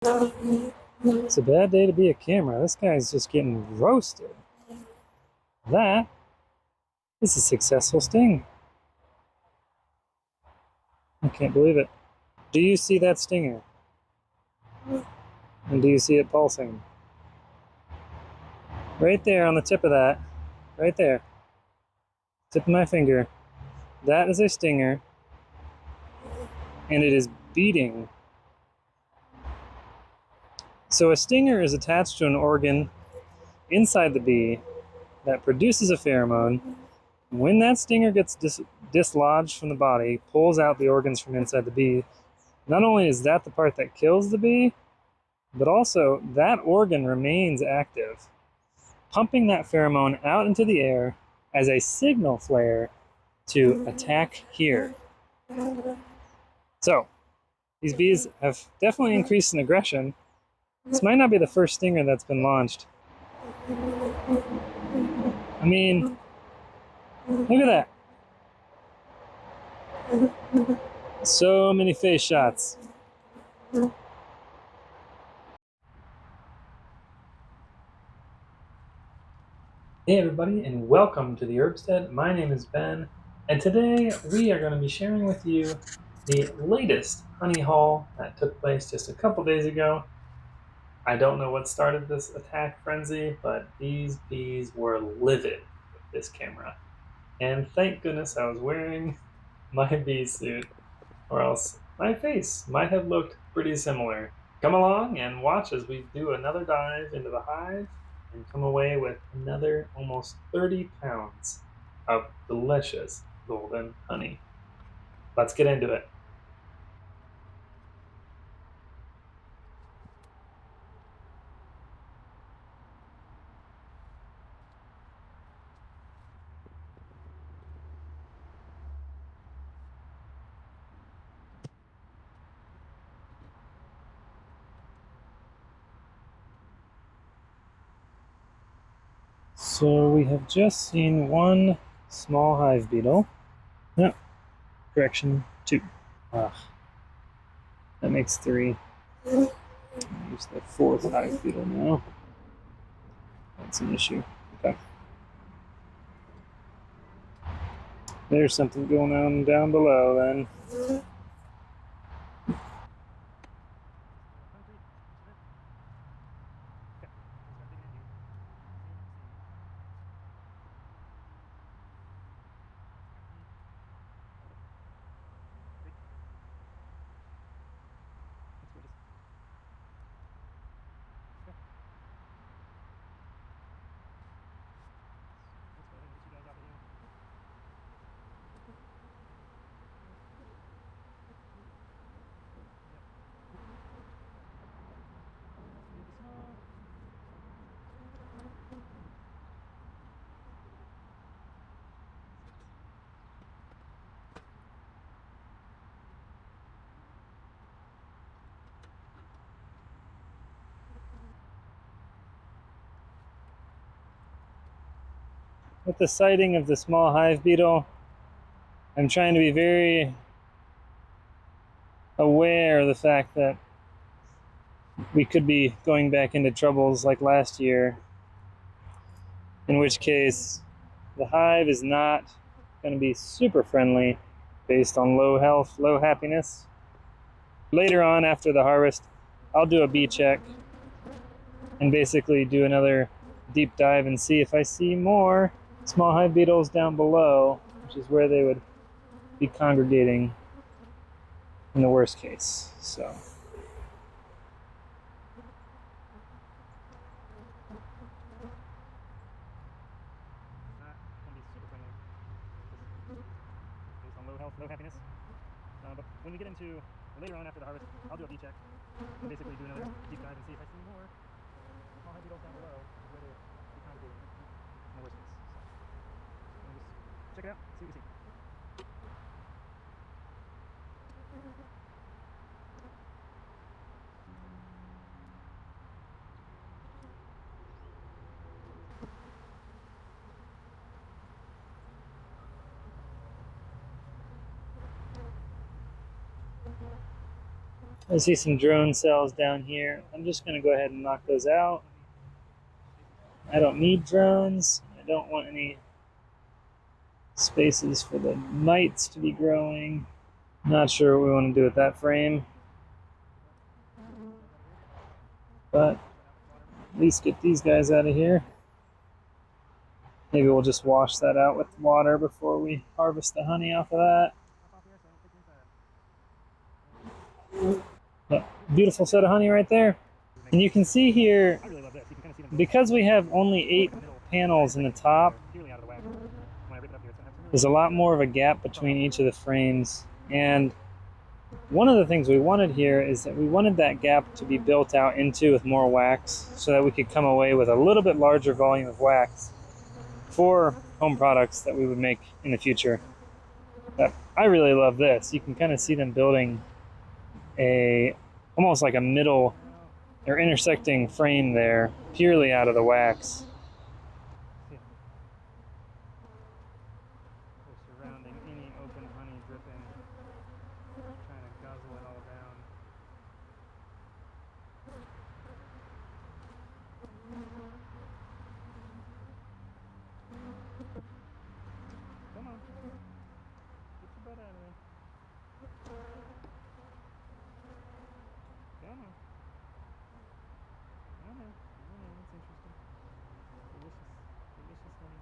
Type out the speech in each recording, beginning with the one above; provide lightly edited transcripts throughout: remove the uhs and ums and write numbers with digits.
It's a bad day to be a camera. This guy's just getting roasted. That is a successful sting. I can't believe it. Do you see that stinger? And do you see it pulsing? Right there on the tip of that. Right there. Tip of my finger. That is a stinger. And it is beating. So a stinger is attached to an organ inside the bee that produces a pheromone. When that stinger gets dislodged from the body, pulls out the organs from inside the bee, not only is that the part that kills the bee, but also that organ remains active, pumping that pheromone out into the air as a signal flare to attack here. So, these bees have definitely increased in aggression. This might not be the first stinger that's been launched. I mean, look at that. So many face shots. Hey everybody, and welcome to the Urbstead. My name is Ben, and today we are going to be sharing with you the latest honey haul that took place just a couple days ago. I don't know what started this attack frenzy, but these bees were livid with this camera. And thank goodness I was wearing my bee suit, or else my face might have looked pretty similar. Come along and watch as we do another dive into the hive and come away with another almost 30 pounds of delicious golden honey. Let's get into it. So we have just seen one small hive beetle. No, correction, two. That makes three. Use the fourth hive beetle now. That's an issue. Okay. There's something going on down below then. With the sighting of the small hive beetle, I'm trying to be very aware of the fact that we could be going back into troubles like last year, in which case the hive is not going to be super friendly based on low health, low happiness. Later on, after the harvest, I'll do a bee check and basically do another deep dive and see if I see more small hive beetles down below, which is where they would be congregating in the worst case. So based on low health, low happiness. But when we get into later on after the harvest, I'll do a bee check and basically do another deep dive and see if I see more small hive beetles down below where they be congregating in the worst case. So just check it out, see what we see. I see some drone cells down here. I'm just going to go ahead and knock those out. I don't need drones. I don't want any spaces for the mites to be growing. Not sure what we want to do with that frame, but at least get these guys out of here. Maybe we'll just wash that out with water before we harvest the honey off of that. But beautiful set of honey right there. And you can see here, because we have only 8 panels in the top, there's a lot more of a gap between each of the frames. And one of the things we wanted here is that we wanted that gap to be built out into with more wax so that we could come away with a little bit larger volume of wax for home products that we would make in the future. But I really love this. You can kind of see them building almost like a middle or intersecting frame there purely out of the wax. Surrounding any open honey dripping, trying to guzzle it all down. Come on, get your butt out of there. Come on. I know, that's interesting. Delicious, delicious honey.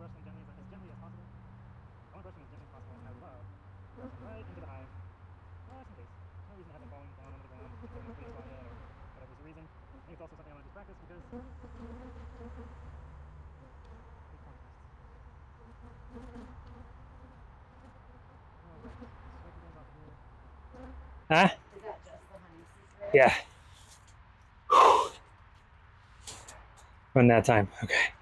Brush them gently as gently as possible. I want to brush them as gently as possible, and I love brushing right into the hive. Just in case. No reason to have them falling down onto the ground or whatever's the reason. I think it's also something I want to just practice because huh? Is that just the honey spray? Yeah. Run that time. Okay.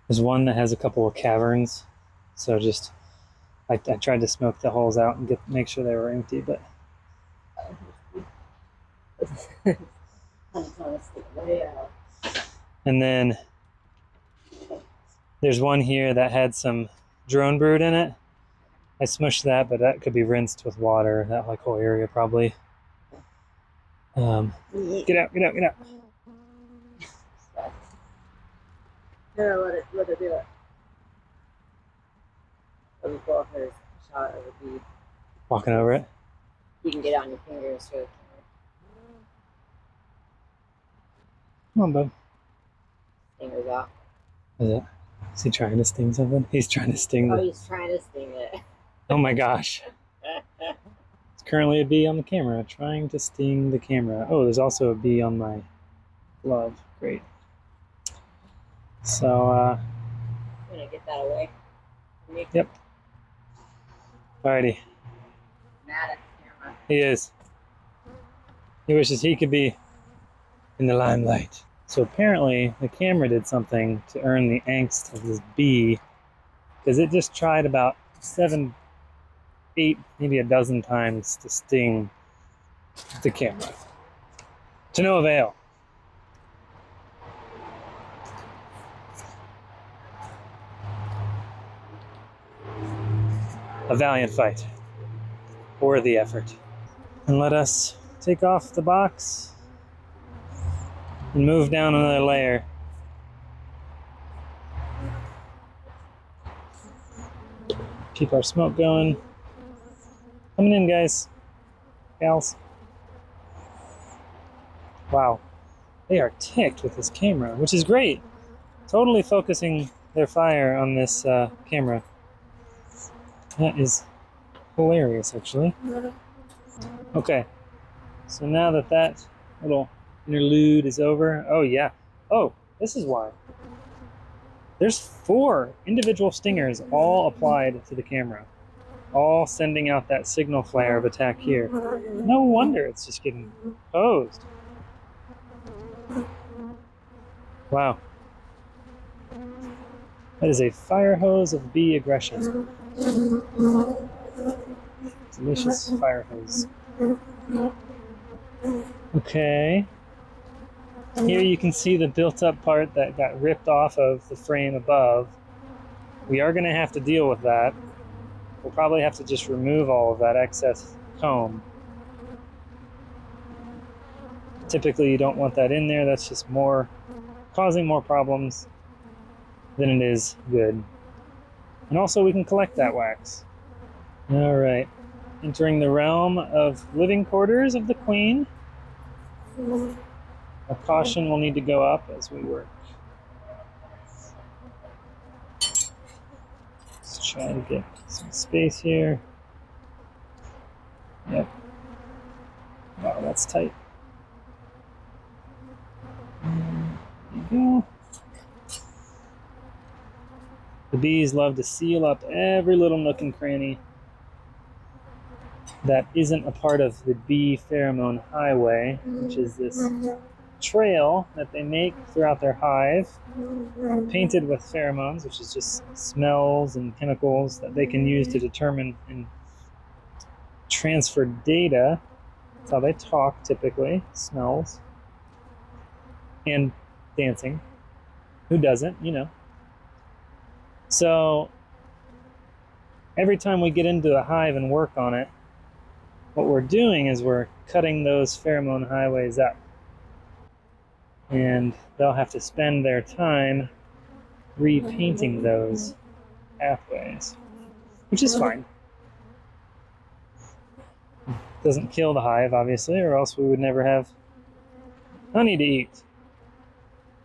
There's one that has a couple of caverns, so just I tried to smoke the holes out and make sure they were empty, but and then there's one here that had some drone brood in it. I smushed that, but that could be rinsed with water. That like whole area probably. Get out! Get out! Get out! No, let it do it. Let me pull up her shot of the bee. Walking over it. You can get it on your fingers to the camera. Come on, bud. Fingers out. Is he trying to sting something? He's trying to sting. Oh, he's trying to sting it. Oh my gosh. It's currently a bee on the camera, trying to sting the camera. Oh, there's also a bee on my glove. Great. So, I'm gonna get that away. Yep. Alrighty. Mad at the camera. He is. He wishes he could be in the limelight. So apparently the camera did something to earn the angst of this bee, because it just tried about 7, 8, maybe a dozen times to sting the camera. To no avail. A valiant fight. Worthy effort. And let us take off the box and move down another layer. Keep our smoke going. Coming in, guys. Gals. Wow. They are ticked with this camera, which is great. Totally focusing their fire on this camera. That is hilarious, actually. Okay. So now that little interlude is over. Oh, yeah. Oh, this is why. There's 4 individual stingers all applied to the camera, all sending out that signal flare of attack here. No wonder it's just getting posed. Wow. That is a fire hose of bee aggression. Delicious fire hose. Okay. Here you can see the built-up part that got ripped off of the frame above. We are going to have to deal with that. We'll probably have to just remove all of that excess comb. Typically, you don't want that in there. That's just causing more problems than it is good. And also, we can collect that wax. All right. Entering the realm of living quarters of the queen. A caution will need to go up as we work. Let's try to get some space here. Yep. Wow, that's tight. There you go. The bees love to seal up every little nook and cranny that isn't a part of the bee pheromone highway, which is this trail that they make throughout their hive, painted with pheromones, which is just smells and chemicals that they can use to determine and transfer data. That's how they talk typically, smells. And dancing. Who doesn't, you know? So every time we get into a hive and work on it, what we're doing is we're cutting those pheromone highways up. And they'll have to spend their time repainting those pathways, which is fine. Doesn't kill the hive, obviously, or else we would never have honey to eat.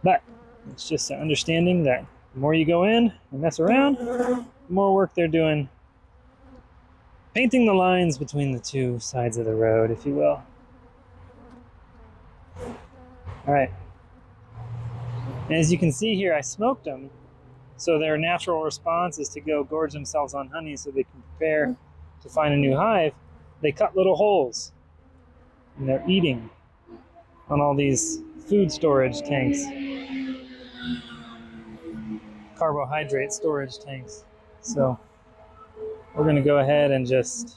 But it's just an understanding that the more you go in and mess around, the more work they're doing, painting the lines between the two sides of the road, if you will. All right. And as you can see here, I smoked them. So their natural response is to go gorge themselves on honey so they can prepare to find a new hive. They cut little holes and they're eating on all these food storage tanks, carbohydrate storage tanks. So we're going to go ahead and just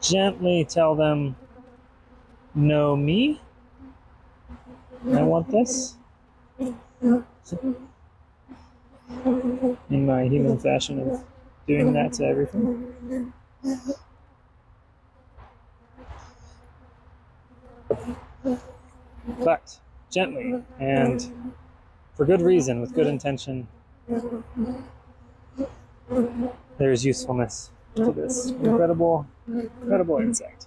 gently tell them, no me, I want this. In my human fashion of doing that to everything. But gently and for good reason, with good intention, there is usefulness to this incredible insect.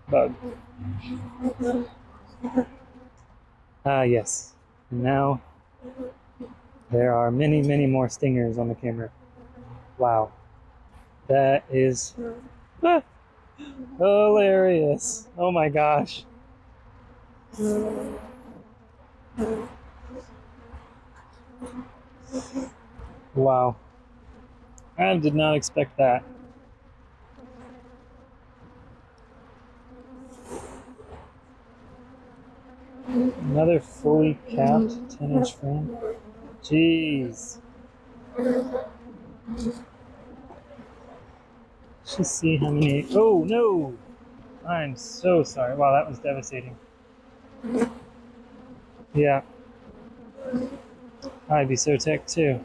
Bug. Yes. And now there are many, many more stingers on the camera. Wow. That is hilarious. Oh my gosh. Wow. I did not expect that. Another fully capped 10-inch frame. Jeez. Let's just see how many. Oh no! I'm so sorry. Wow, that was devastating. Yeah. I'd be so ticked too.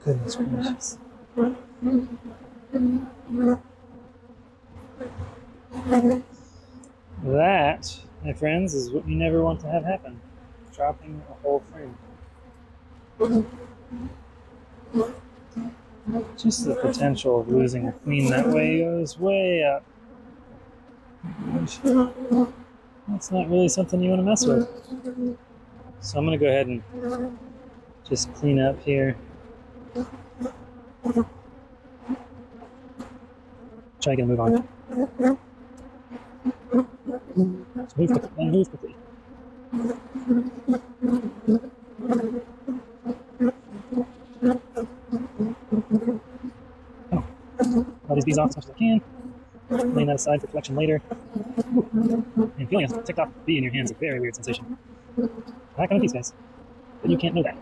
Goodness gracious. That, my friends, is what you never want to have happen. Dropping a whole frame. Just the potential of losing a queen that way goes way up. That's not really something you want to mess with. So I'm going to go ahead and just clean up here. Try to move on. Just move quickly, and move quickly. Oh, all these bees off as much as I can. Laying that aside for collection later. Ooh. And feeling a ticked off bee in your hands is a very weird sensation. Not gonna these guys. But you can't know that.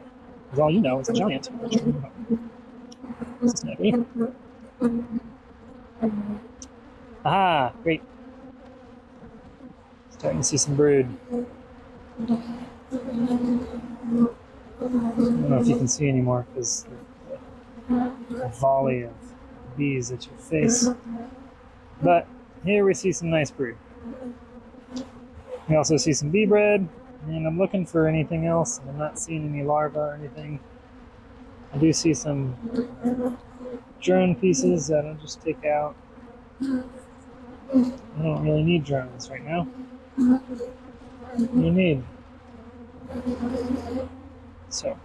Because all you know is a giant. Snugly. Aha! Great. Starting to see some brood. I don't know if you can see anymore because the volley of bees at your face. But here we see some nice brood. We also see some bee bread, and I'm looking for anything else. I'm not seeing any larvae or anything. I do see some drone pieces that I'll just take out. I don't really need drones right now. What do you need? So,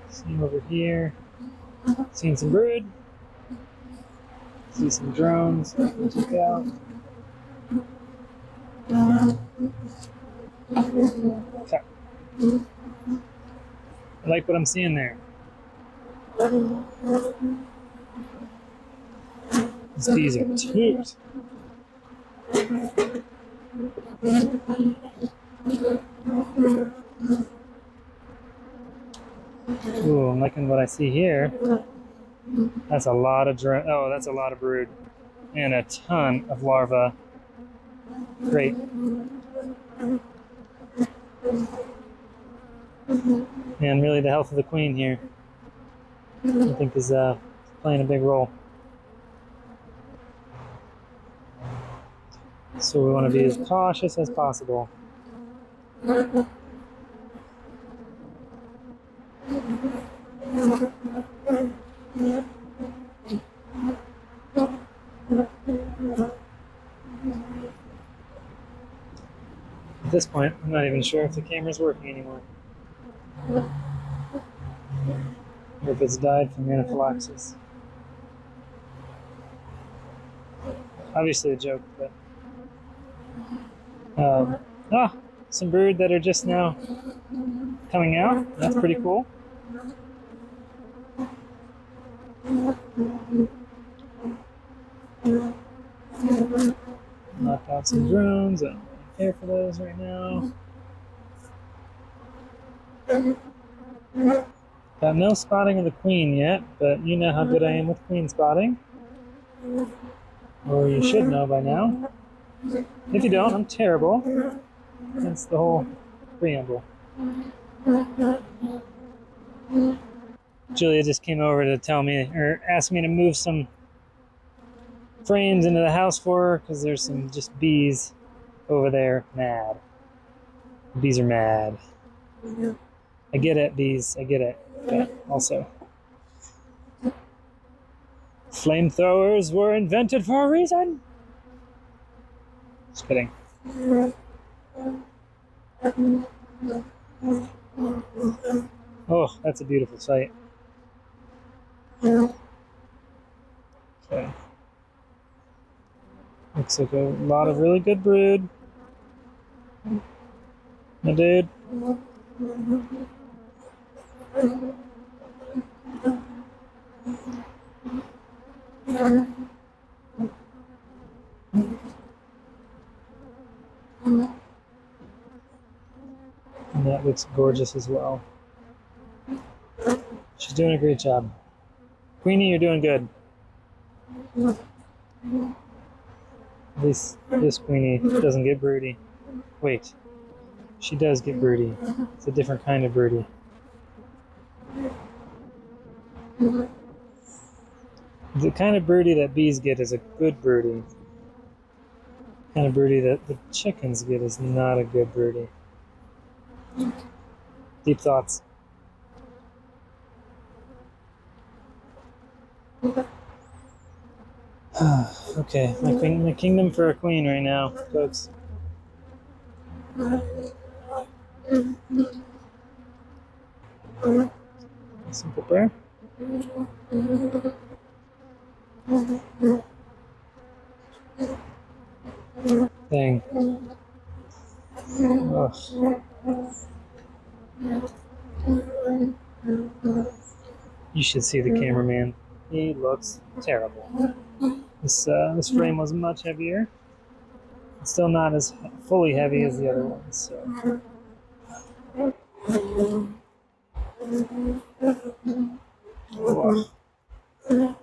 see over here. Seeing some brood. See some drones that we took out. Okay. I like what I'm seeing there. These bees are toot. Ooh, I'm liking what I see here. That's a lot of that's a lot of brood. And a ton of larvae. Great. And really the health of the queen here, I think, is playing a big role. So we want to be as cautious as possible. At this point, I'm not even sure if the camera's working anymore. Or if it's died from anaphylaxis. Obviously a joke, but... some brood that are just now coming out. That's pretty cool. Knock out some drones. I don't really care for those right now. Got no spotting of the queen yet, but you know how good I am with queen spotting. Or you should know by now. If you don't, I'm terrible. That's the whole preamble. Julia just came over to tell me, or ask me to move some frames into the house for her because there's some just bees over there mad. Bees are mad. I get it, bees, I get it. But also, flamethrowers were invented for a reason. Just kidding. Oh, that's a beautiful sight. Okay. Looks like a lot of really good brood. My dude. And that looks gorgeous as well. She's doing a great job. Queenie, you're doing good. At least this Queenie doesn't get broody. Wait, she does get broody. It's a different kind of broody. The kind of broody that bees get is a good broody. The kind of broody that the chickens get is not a good broody. Deep thoughts. Okay, my kingdom for a queen right now, folks. Simple prayer. Dang. Ugh. You should see the cameraman. He looks terrible. This frame was much heavier. It's still not as fully heavy as the other ones. So. Ugh.